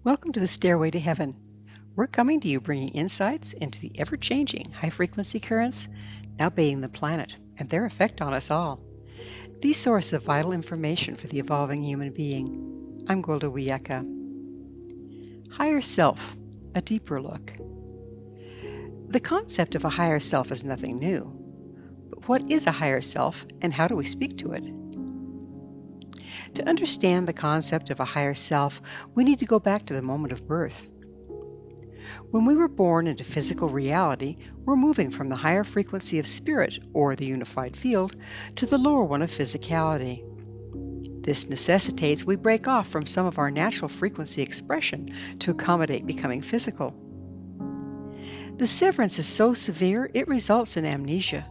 Welcome to the Stairway to Heaven. We're coming to you bringing insights into the ever-changing high-frequency currents now bathing the planet and their effect on us all. The source of vital information for the evolving human being. I'm Golda Wiyaka. Higher Self, a deeper look. The concept of a higher self is nothing new. But what is a higher self and how do we speak to it? To understand the concept of a higher self, we need to go back to the moment of birth. When we were born into physical reality, we're moving from the higher frequency of spirit, or the unified field, to the lower one of physicality. This necessitates we break off from some of our natural frequency expression to accommodate becoming physical. The severance is so severe it results in amnesia.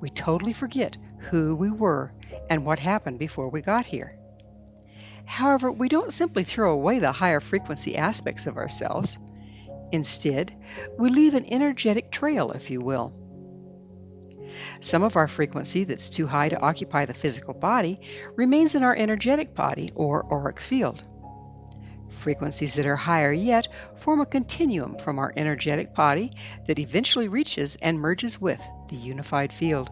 We totally forget who we were and what happened before we got here. However, we don't simply throw away the higher frequency aspects of ourselves. Instead, we leave an energetic trail, if you will. Some of our frequency that's too high to occupy the physical body remains in our energetic body or auric field. Frequencies that are higher yet form a continuum from our energetic body that eventually reaches and merges with the unified field.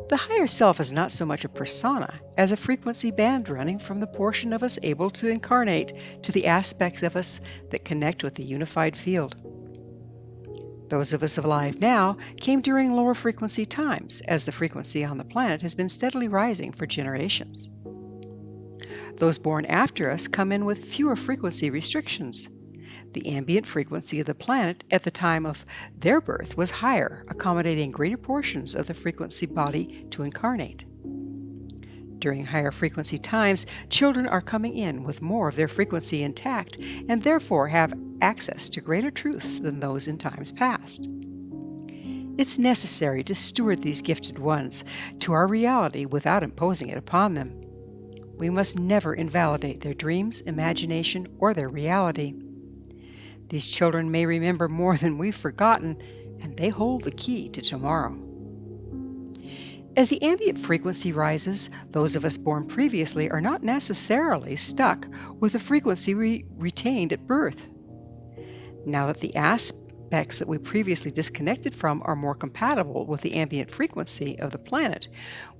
The higher self is not so much a persona as a frequency band running from the portion of us able to incarnate to the aspects of us that connect with the unified field. Those of us alive now came during lower frequency times, as the frequency on the planet has been steadily rising for generations. Those born after us come in with fewer frequency restrictions. The ambient frequency of the planet at the time of their birth was higher, accommodating greater portions of the frequency body to incarnate. During higher frequency times, children are coming in with more of their frequency intact and therefore have access to greater truths than those in times past. It's necessary to steward these gifted ones to our reality without imposing it upon them. We must never invalidate their dreams, imagination, or their reality. These children may remember more than we've forgotten, and they hold the key to tomorrow. As the ambient frequency rises, those of us born previously are not necessarily stuck with the frequency we retained at birth. Now that the aspects that we previously disconnected from are more compatible with the ambient frequency of the planet,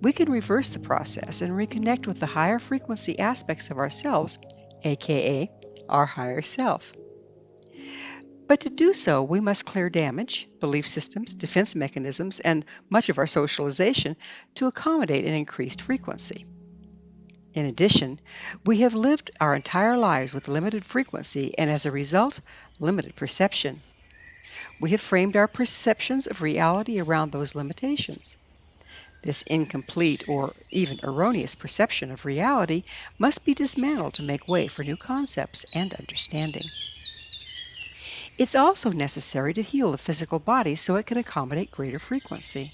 we can reverse the process and reconnect with the higher frequency aspects of ourselves, aka our higher self. But to do so, we must clear damage, belief systems, defense mechanisms, and much of our socialization to accommodate an increased frequency. In addition, we have lived our entire lives with limited frequency and, as a result, limited perception. We have framed our perceptions of reality around those limitations. This incomplete or even erroneous perception of reality must be dismantled to make way for new concepts and understanding. It's also necessary to heal the physical body so it can accommodate greater frequency.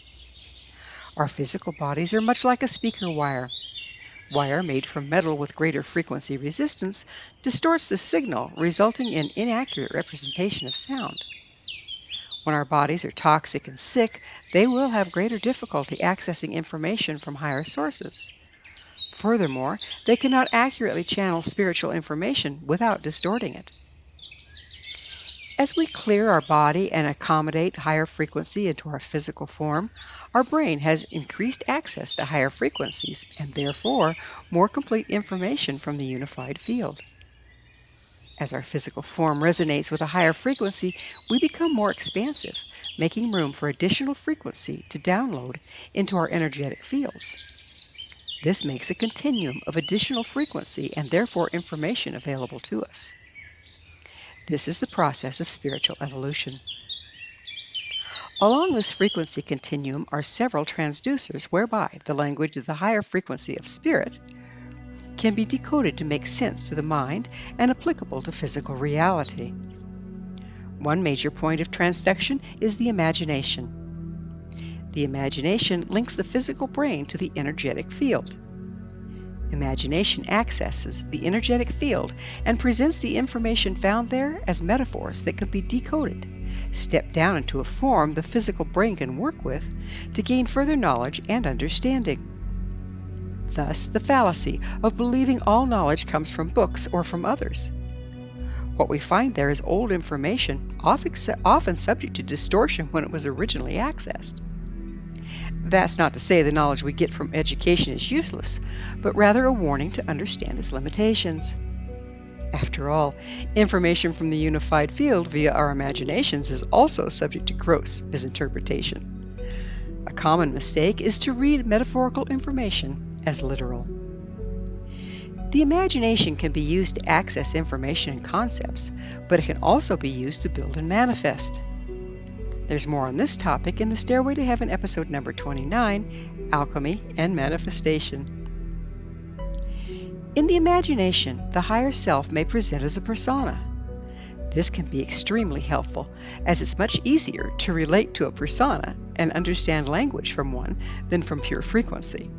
Our physical bodies are much like a speaker wire. Wire made from metal with greater frequency resistance distorts the signal, resulting in inaccurate representation of sound. When our bodies are toxic and sick, they will have greater difficulty accessing information from higher sources. Furthermore, they cannot accurately channel spiritual information without distorting it. As we clear our body and accommodate higher frequency into our physical form, our brain has increased access to higher frequencies and therefore more complete information from the unified field. As our physical form resonates with a higher frequency, we become more expansive, making room for additional frequency to download into our energetic fields. This makes a continuum of additional frequency and therefore information available to us. This is the process of spiritual evolution. Along this frequency continuum are several transducers whereby the language of the higher frequency of spirit can be decoded to make sense to the mind and applicable to physical reality. One major point of transduction is the imagination. The imagination links the physical brain to the energetic field. Imagination accesses the energetic field and presents the information found there as metaphors that can be decoded, stepped down into a form the physical brain can work with to gain further knowledge and understanding. Thus, the fallacy of believing all knowledge comes from books or from others. What we find there is old information, often subject to distortion when it was originally accessed. That's not to say the knowledge we get from education is useless, but rather a warning to understand its limitations. After all, information from the unified field via our imaginations is also subject to gross misinterpretation. A common mistake is to read metaphorical information as literal. The imagination can be used to access information and concepts, but it can also be used to build and manifest. There's more on this topic in the Stairway to Heaven episode number 29, Alchemy and Manifestation. In the imagination, the higher self may present as a persona. This can be extremely helpful, as it's much easier to relate to a persona and understand language from one than from pure frequency.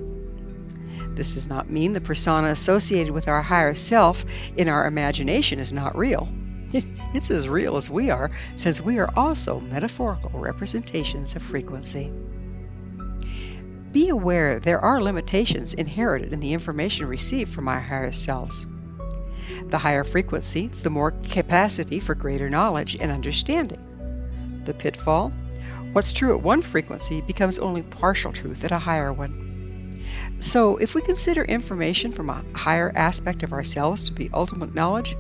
This does not mean the persona associated with our higher self in our imagination is not real. It's as real as we are, since we are also metaphorical representations of frequency. Be aware there are limitations inherited in the information received from our higher selves. The higher frequency, the more capacity for greater knowledge and understanding. The pitfall? What's true at one frequency becomes only partial truth at a higher one. So, if we consider information from a higher aspect of ourselves to be ultimate knowledge,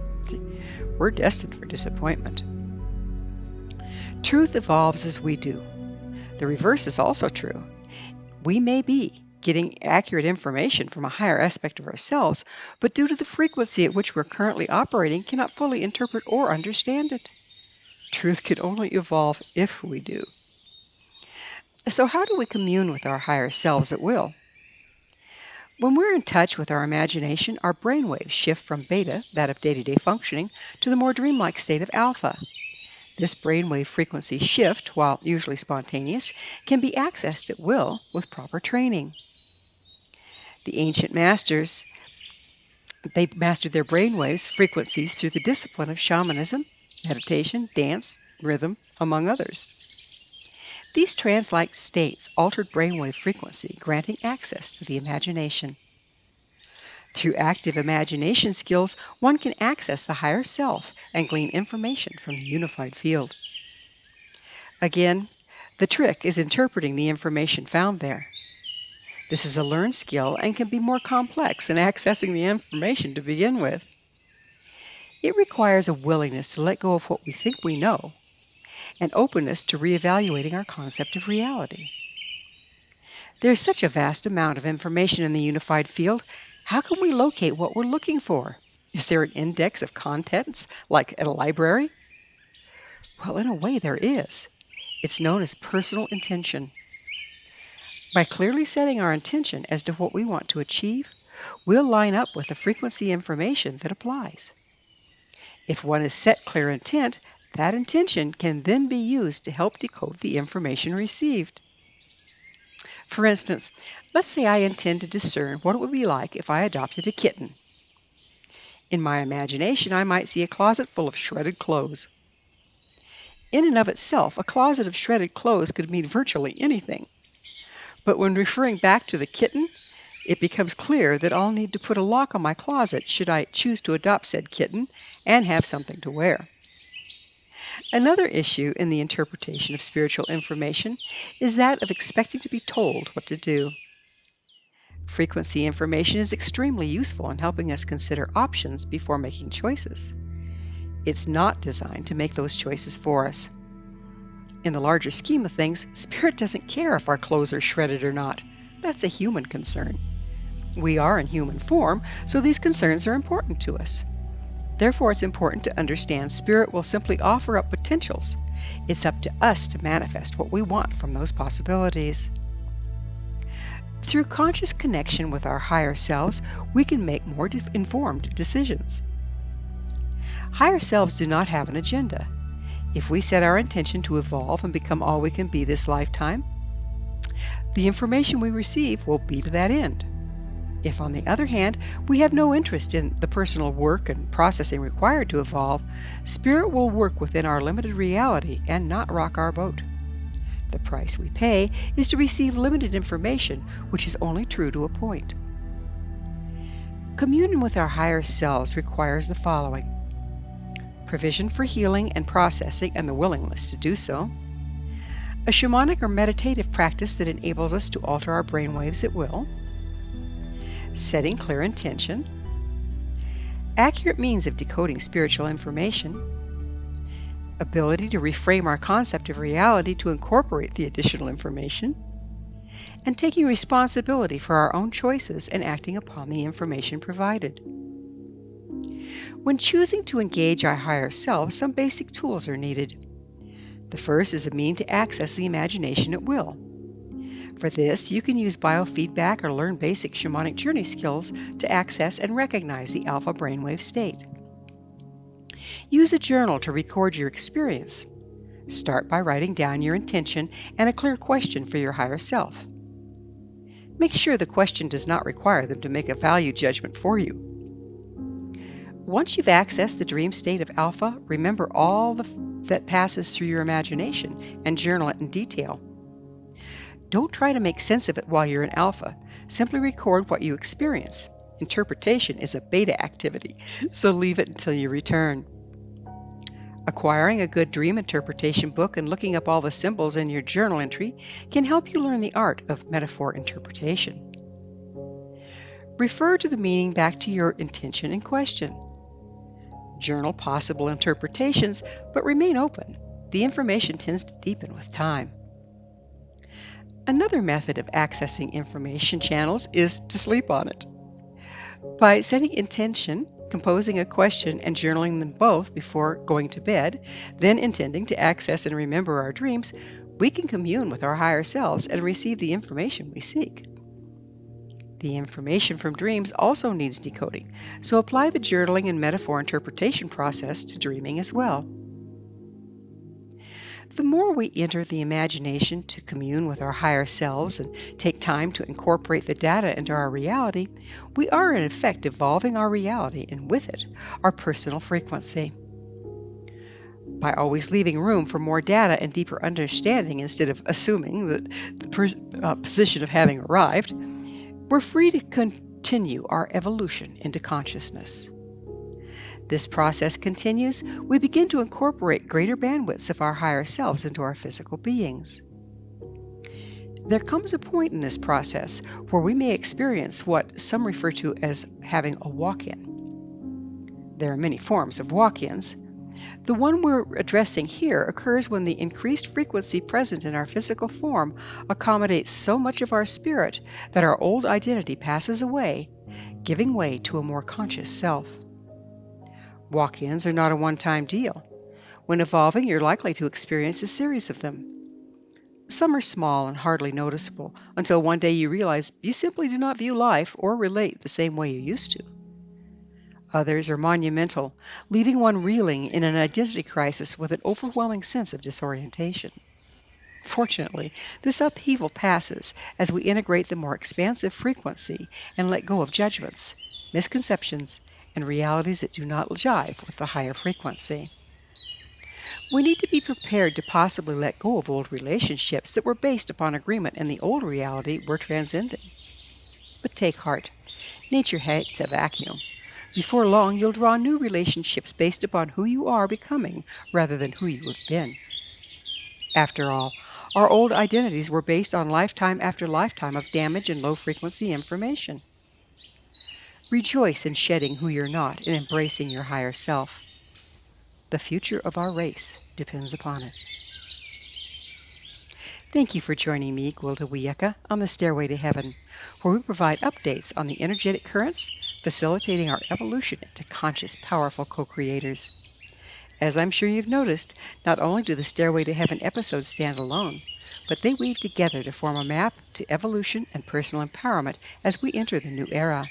we're destined for disappointment. Truth evolves as we do. The reverse is also true. We may be getting accurate information from a higher aspect of ourselves, but due to the frequency at which we're currently operating, cannot fully interpret or understand it. Truth can only evolve if we do. So how do we commune with our higher selves at will? When we're in touch with our imagination, our brainwaves shift from beta, that of day-to-day functioning, to the more dreamlike state of alpha. This brainwave frequency shift, while usually spontaneous, can be accessed at will with proper training. The ancient masters, they mastered their brainwaves frequencies through the discipline of shamanism, meditation, dance, rhythm, among others. These trance-like states altered brainwave frequency, granting access to the imagination. Through active imagination skills, one can access the higher self and glean information from the unified field. Again, the trick is interpreting the information found there. This is a learned skill and can be more complex than accessing the information to begin with. It requires a willingness to let go of what we think we know, and openness to reevaluating our concept of reality. There's such a vast amount of information in the unified field. How can we locate what we're looking for? Is there an index of contents, like at a library? Well, in a way there is. It's known as personal intention. By clearly setting our intention as to what we want to achieve, we'll line up with the frequency information that applies. If one has set clear intent, that intention can then be used to help decode the information received. For instance, let's say I intend to discern what it would be like if I adopted a kitten. In my imagination, I might see a closet full of shredded clothes. In and of itself, a closet of shredded clothes could mean virtually anything. But when referring back to the kitten, it becomes clear that I'll need to put a lock on my closet should I choose to adopt said kitten and have something to wear. Another issue in the interpretation of spiritual information is that of expecting to be told what to do. Frequency information is extremely useful in helping us consider options before making choices. It's not designed to make those choices for us. In the larger scheme of things, Spirit doesn't care if our clothes are shredded or not. That's a human concern. We are in human form, so these concerns are important to us. Therefore, it's important to understand Spirit will simply offer up potentials. It's up to us to manifest what we want from those possibilities. Through conscious connection with our higher selves, we can make more informed decisions. Higher selves do not have an agenda. If we set our intention to evolve and become all we can be this lifetime, the information we receive will be to that end. If, on the other hand, we have no interest in the personal work and processing required to evolve, Spirit will work within our limited reality and not rock our boat. The price we pay is to receive limited information, which is only true to a point. Communion with our higher selves requires the following: provision for healing and processing and the willingness to do so, a shamanic or meditative practice that enables us to alter our brainwaves at will, setting clear intention, accurate means of decoding spiritual information, ability to reframe our concept of reality to incorporate the additional information, and taking responsibility for our own choices and acting upon the information provided. When choosing to engage our higher self, some basic tools are needed. The first is a means to access the imagination at will. For this, you can use biofeedback or learn basic shamanic journey skills to access and recognize the alpha brainwave state. Use a journal to record your experience. Start by writing down your intention and a clear question for your higher self. Make sure the question does not require them to make a value judgment for you. Once you've accessed the dream state of alpha, remember all that passes through your imagination and journal it in detail. Don't try to make sense of it while you're in alpha. Simply record what you experience. Interpretation is a beta activity, so leave it until you return. Acquiring a good dream interpretation book and looking up all the symbols in your journal entry can help you learn the art of metaphor interpretation. Refer to the meaning back to your intention and question. Journal possible interpretations, but remain open. The information tends to deepen with time. Another method of accessing information channels is to sleep on it. By setting intention, composing a question, and journaling them both before going to bed, then intending to access and remember our dreams, we can commune with our higher selves and receive the information we seek. The information from dreams also needs decoding, so apply the journaling and metaphor interpretation process to dreaming as well. The more we enter the imagination to commune with our higher selves and take time to incorporate the data into our reality, we are in effect evolving our reality and with it, our personal frequency. By always leaving room for more data and deeper understanding instead of assuming that the position of having arrived, we're free to continue our evolution into consciousness. This process continues, we begin to incorporate greater bandwidths of our higher selves into our physical beings. There comes a point in this process where we may experience what some refer to as having a walk-in. There are many forms of walk-ins. The one we're addressing here occurs when the increased frequency present in our physical form accommodates so much of our spirit that our old identity passes away, giving way to a more conscious self. Walk-ins are not a one-time deal. When evolving, you're likely to experience a series of them. Some are small and hardly noticeable until one day you realize you simply do not view life or relate the same way you used to. Others are monumental, leaving one reeling in an identity crisis with an overwhelming sense of disorientation. Fortunately, this upheaval passes as we integrate the more expansive frequency and let go of judgments, misconceptions, and realities that do not jive with the higher frequency. We need to be prepared to possibly let go of old relationships that were based upon agreement in the old reality we're transcending. But take heart. Nature hates a vacuum. Before long, you'll draw new relationships based upon who you are becoming rather than who you have been. After all, our old identities were based on lifetime after lifetime of damage and low-frequency information. Rejoice in shedding who you're not and embracing your higher self. The future of our race depends upon it. Thank you for joining me, Gwilda Wiyaka, on the Stairway to Heaven, where we provide updates on the energetic currents facilitating our evolution into conscious, powerful co-creators. As I'm sure you've noticed, not only do the Stairway to Heaven episodes stand alone, but they weave together to form a map to evolution and personal empowerment as we enter the new era.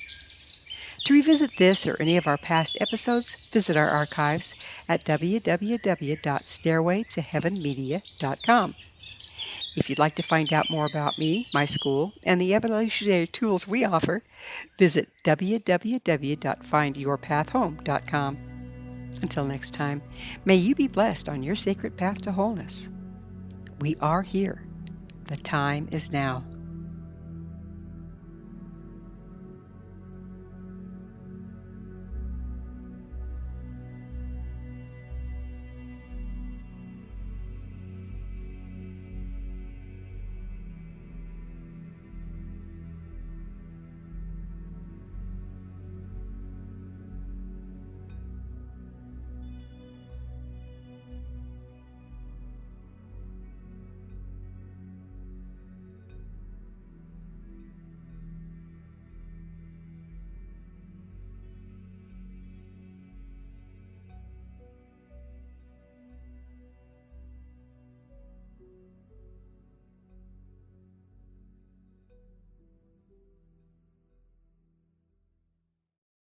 To revisit this or any of our past episodes, visit our archives at www.stairwaytoheavenmedia.com. If you'd like to find out more about me, my school, and the evolutionary tools we offer, visit www.findyourpathhome.com. Until next time, may you be blessed on your sacred path to wholeness. We are here. The time is now.